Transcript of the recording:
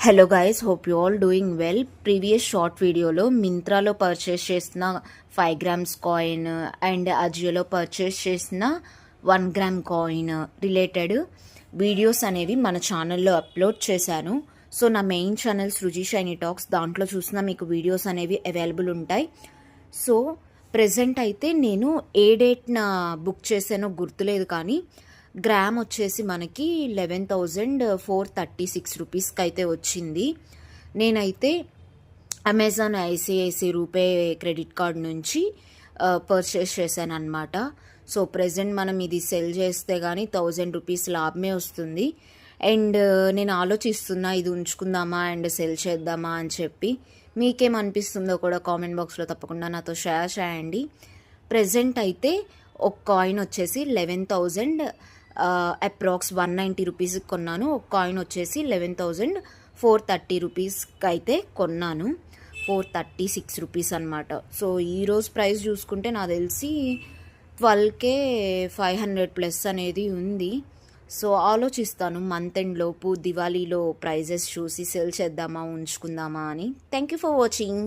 Hello guys, hope you all doing well. Previous short వీడియోలో మింత్రాలో purchase చేసిన 5 grams coin and అజియోలో purchase చేసిన 1 gram coin related videos అనేవి మన ఛానల్లో అప్లోడ్ చేశాను. సో నా main channel Sruji shiny talks, దాంట్లో చూసిన మీకు వీడియోస్ అనేవి అవైలబుల్ ఉంటాయి. సో ప్రెజెంట్ అయితే నేను ఏ డేట్న బుక్ చేశానో గుర్తులేదు, కానీ గ్రామ్ వచ్చేసి మనకి 11,436 రూపీస్కి అయితే వచ్చింది. నేనైతే Amazon ICICI RuPay credit card నుంచి పర్చేస్ చేశాను అనమాట. సో ప్రెజెంట్ మనం ఇది సెల్ చేస్తే కానీ 1000 రూపీస్ లాభమే వస్తుంది. అండ్ నేను ఆలోచిస్తున్నా ఇది ఉంచుకుందామా అండ్ సెల్ చేద్దామా అని చెప్పి. మీకేమనిపిస్తుందో కూడా కామెంట్ బాక్స్లో తప్పకుండా నాతో షేర్ చేయండి. ప్రెజెంట్ అయితే ఒక కాయిన్ వచ్చేసి 11,000 అప్రాక్స్ 190 రూపీస్కి కొన్నాను. ఒక కాయిన్ వచ్చేసి 11,430 రూపీస్కి అయితే కొన్నాను. 436 రూపీస్ అనమాట. సో ఈరోజు ప్రైస్ చూసుకుంటే నాకు తెలిసి 12,500 ప్లస్ అనేది ఉంది. సో ఆలోచిస్తాను మంత్ ఎండ్ లోపు దివాళీలో ప్రైజెస్ చూసి సెల్ చేద్దామా ఉంచుకుందామా అని. Thank you for watching.